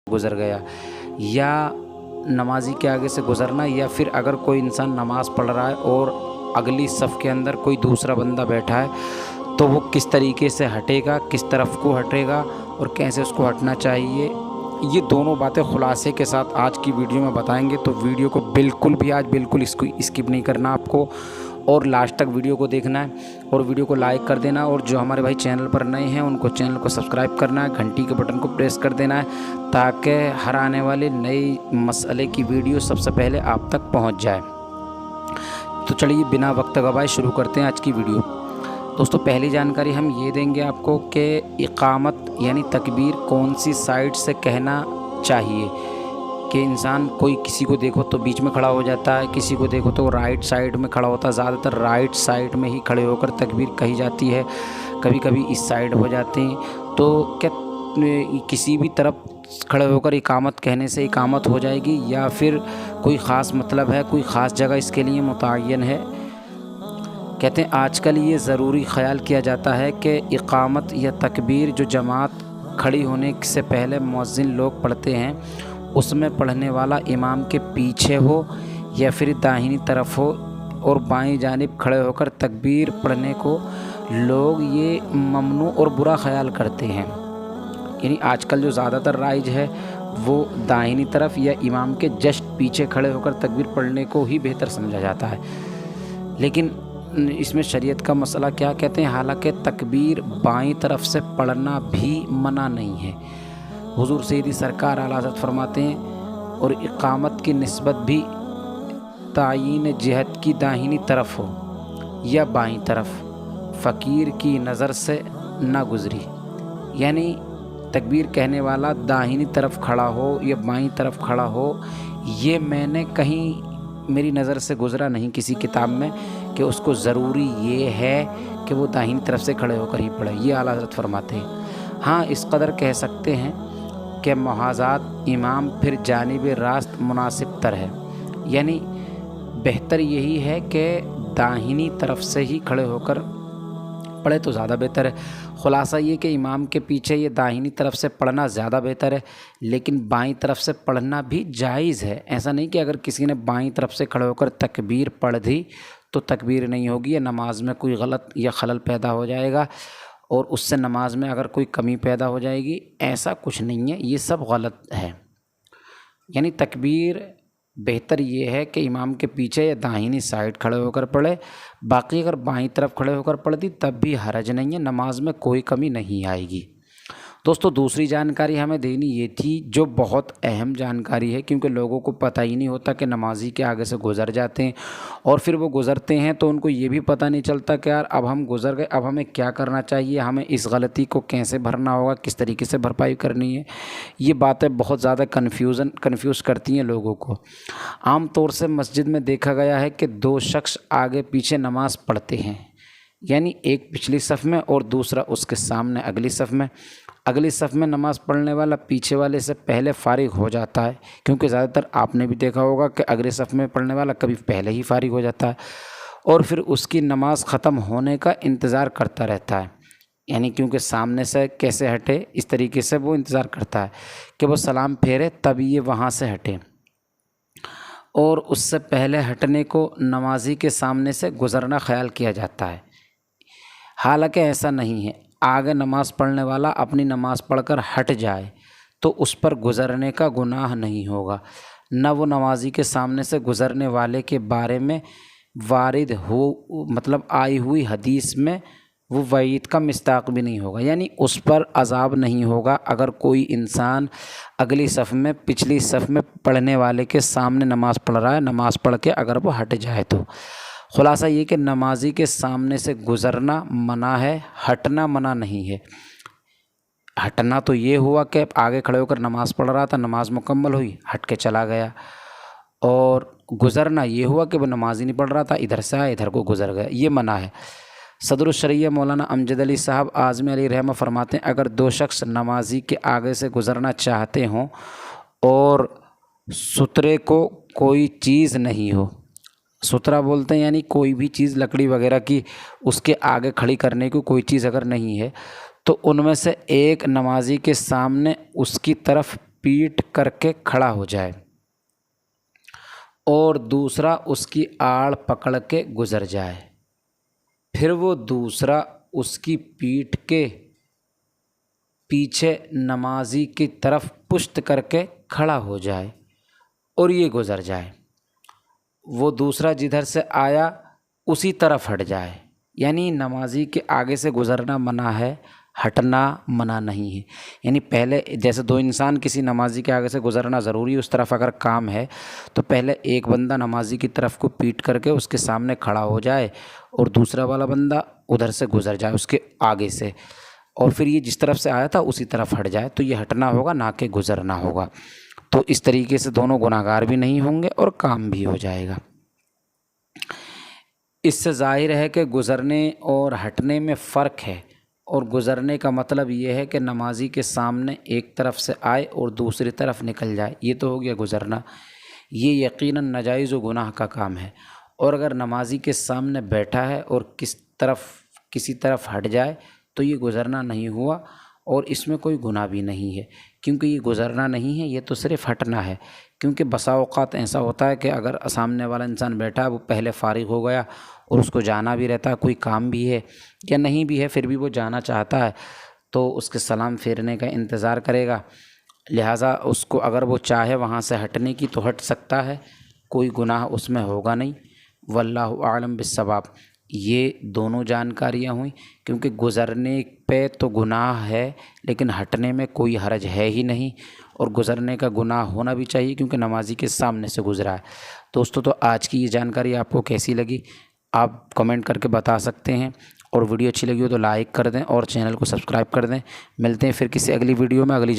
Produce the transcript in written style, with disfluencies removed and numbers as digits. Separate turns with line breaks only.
गुज़र गया, या नमाजी के आगे से गुज़रना, या फिर अगर कोई इंसान नमाज़ पढ़ रहा है और अगली सफ़ के अंदर कोई दूसरा बंदा बैठा है तो वो किस तरीके से हटेगा, किस तरफ को हटेगा और कैसे उसको हटना चाहिए, ये दोनों बातें खुलासे के साथ आज की वीडियो में बताएंगे। तो वीडियो को बिल्कुल इसको स्किप नहीं करना आपको, और लास्ट तक वीडियो को देखना है और वीडियो को लाइक कर देना। और जो हमारे भाई चैनल पर नए हैं उनको चैनल को सब्सक्राइब करना है, घंटी के बटन को प्रेस कर देना है, ताकि हर आने वाले नए मसले की वीडियो सबसे पहले आप तक पहुंच जाए। तो चलिए बिना वक्त गवाए शुरू करते हैं आज की वीडियो। दोस्तों, पहली जानकारी हम ये देंगे आपको कि इकामत यानी तकबीर कौन सी साइड से कहना चाहिए। कि इंसान कोई किसी को देखो तो बीच में खड़ा हो जाता है, किसी को देखो तो राइट साइड में खड़ा होता है। ज़्यादातर राइट साइड में ही खड़े होकर तकबीर कही जाती है, कभी कभी इस साइड हो जाते हैं। तो क्या किसी भी तरफ खड़े होकर इकामत कहने से इकामत हो जाएगी, या फिर कोई ख़ास मतलब है, कोई ख़ास जगह इसके लिए मुतय्यन है? कहते हैं आजकल ये ज़रूरी ख्याल किया जाता है कि इकामत या तकबीर जो जमात खड़ी होने से पहले मुअज्जिन लोग पढ़ते हैं उसमें पढ़ने वाला इमाम के पीछे हो या फिर दाहिनी तरफ हो, और बाईं जानिब खड़े होकर तकबीर पढ़ने को लोग ये ममनू और बुरा ख्याल करते हैं। यानी आजकल जो ज़्यादातर राइज है वो दाहिनी तरफ या इमाम के जस्ट पीछे खड़े होकर तकबीर पढ़ने को ही बेहतर समझा जाता है। लेकिन इसमें शरीयत का मसला क्या कहते हैं, हालांकि तकबीर बाईं तरफ से पढ़ना भी मना नहीं है। हुजूर सैयदी सरकार आला हज़रत फरमाते हैं, और इकामत की निस्बत भी तायीन जिहत की दाहिनी तरफ हो या बाईं तरफ, फ़कीर की नज़र से ना गुज़री। यानी तकबीर कहने वाला दाहिनी तरफ खड़ा हो या बाईं तरफ खड़ा हो, ये मैंने कहीं मेरी नज़र से गुज़रा नहीं किसी किताब में कि उसको ज़रूरी ये है कि वो दाहिनी तरफ से खड़े होकर ही पढ़े। ये आला हज़रत फरमाते हैं। हाँ, इस कदर कह सकते हैं कि मुहाज़ात इमाम फिर जानिब रास्त मुनासिब तर है, यानी बेहतर यही है कि दाहिनी तरफ से ही खड़े होकर पढ़े तो ज़्यादा बेहतर है। ख़ुलासा ये कि इमाम के पीछे ये दाहिनी तरफ से पढ़ना ज़्यादा बेहतर है, लेकिन बाईं तरफ से पढ़ना भी जायज़ है। ऐसा नहीं कि अगर किसी ने बाईं तरफ से खड़े होकर तकबीर पढ़ दी तो तकबीर नहीं होगी, या नमाज में कोई गलत या खलल पैदा हो जाएगा और उससे नमाज में अगर कोई कमी पैदा हो जाएगी, ऐसा कुछ नहीं है, ये सब गलत है। यानी तकबीर बेहतर ये है कि इमाम के पीछे या दाहिनी साइड खड़े होकर पढ़े। बाकी अगर बाईं तरफ खड़े होकर पढ़ दी तब भी हरज नहीं है, नमाज में कोई कमी नहीं आएगी। दोस्तों, दूसरी जानकारी हमें देनी ये थी जो बहुत अहम जानकारी है, क्योंकि लोगों को पता ही नहीं होता कि नमाजी के आगे से गुज़र जाते हैं, और फिर वो गुज़रते हैं तो उनको ये भी पता नहीं चलता कि यार अब हम गुज़र गए, अब हमें क्या करना चाहिए, हमें इस गलती को कैसे भरना होगा, किस तरीके से भरपाई करनी है। ये बातें बहुत ज़्यादा कन्फ्यूज़ करती हैं लोगों को। आम तौर से मस्जिद में देखा गया है कि दो शख्स आगे पीछे नमाज़ पढ़ते हैं, यानी एक पिछली सफ़ में और दूसरा उसके सामने अगली सफ़ में। अगली सफ़ में नमाज़ पढ़ने वाला पीछे वाले से पहले फ़ारिग हो जाता है, क्योंकि ज़्यादातर आपने भी देखा होगा कि अगली सफ़ में पढ़ने वाला कभी पहले ही फ़ारिग हो जाता है और फिर उसकी नमाज़ ख़त्म होने का इंतज़ार करता रहता है। यानी क्योंकि सामने से कैसे हटे, इस तरीके से वो इंतज़ार करता है कि वो सलाम फेरे तब ये वहाँ से हटे, और उससे पहले हटने को नमाजी के सामने से गुज़रना ख्याल किया जाता है। हालांकि ऐसा नहीं है। आगे नमाज़ पढ़ने वाला अपनी नमाज़ पढ़कर हट जाए तो उस पर गुज़रने का गुनाह नहीं होगा, न वो नमाजी के सामने से गुज़रने वाले के बारे में वारिद हो मतलब आई हुई हदीस में वो वईद का मिस्ताक भी नहीं होगा, यानी उस पर अज़ाब नहीं होगा अगर कोई इंसान अगली सफ़ में पिछली सफ़ में पढ़ने वाले के सामने नमाज़ पढ़ रहा है, नमाज़ पढ़ के अगर वो हट जाए तो। ख़ुलासा ये कि नमाजी के सामने से गुज़रना मना है, हटना मना नहीं है। हटना तो ये हुआ कि आगे खड़े होकर नमाज़ पढ़ रहा था, नमाज मुकम्मल हुई, हट के चला गया, और गुज़रना ये हुआ कि वो नमाज ही नहीं पढ़ रहा था, इधर से आया इधर को गुज़र गया, ये मना है। सदरुल शरिया मौलाना अमजद अली साहब आज़मी अली रहमा फरमाते हैं, अगर दो शख्स नमाजी के आगे से गुज़रना चाहते हों और सुतरे को कोई चीज़ नहीं हो, सुतरा बोलते हैं यानी कोई भी चीज़ लकड़ी वगैरह की उसके आगे खड़ी करने की कोई चीज़ अगर नहीं है, तो उनमें से एक नमाजी के सामने उसकी तरफ पीट करके खड़ा हो जाए और दूसरा उसकी आड़ पकड़ के गुज़र जाए, फिर वो दूसरा उसकी पीठ के पीछे नमाजी की तरफ पुश्त करके खड़ा हो जाए और ये गुज़र जाए, वो दूसरा जिधर से आया उसी तरफ हट जाए। यानी नमाजी के आगे से गुज़रना मना है, हटना मना नहीं है। यानी पहले जैसे दो इंसान किसी नमाजी के आगे से गुज़रना ज़रूरी, उस तरफ अगर काम है तो पहले एक बंदा नमाजी की तरफ को पीट करके उसके सामने खड़ा हो जाए और दूसरा वाला बंदा उधर से गुज़र जाए उसके आगे से, और फिर ये जिस तरफ से आया था उसी तरफ हट जाए, तो ये हटना होगा ना कि गुज़रना होगा। तो इस तरीके से दोनों गुनाहगार भी नहीं होंगे और काम भी हो जाएगा। इससे ज़ाहिर है कि गुज़रने और हटने में फ़र्क है, और गुज़रने का मतलब ये है कि नमाजी के सामने एक तरफ से आए और दूसरी तरफ निकल जाए, ये तो हो गया गुज़रना। ये यकीनन नाजायज़ व गुनाह का काम है। और अगर नमाजी के सामने बैठा है और किसी तरफ हट जाए तो ये गुज़रना नहीं हुआ और इसमें कोई गुनाह भी नहीं है, क्योंकि ये गुज़रना नहीं है, ये तो सिर्फ़ हटना है। क्योंकि बसा औक़ात ऐसा होता है कि अगर सामने वाला इंसान बैठा है, वो पहले फ़ारिग हो गया और उसको जाना भी रहता है, कोई काम भी है या नहीं भी है, फिर भी वो जाना चाहता है, तो उसके सलाम फेरने का इंतज़ार करेगा। लिहाजा उसको अगर वो चाहे वहाँ से हटने की तो हट सकता है, कोई गुनाह उसमें होगा नहीं। वल्लाहु आलम बिस्सवाब। ये दोनों जानकारियाँ हुई, क्योंकि गुज़रने पे तो गुनाह है लेकिन हटने में कोई हरज है ही नहीं, और गुज़रने का गुनाह होना भी चाहिए क्योंकि नमाजी के सामने से गुज़रा है। दोस्तों, तो आज की ये जानकारी आपको कैसी लगी आप कमेंट करके बता सकते हैं, और वीडियो अच्छी लगी हो तो लाइक कर दें और चैनल को सब्सक्राइब कर दें। मिलते हैं फिर किसी अगली वीडियो में अगली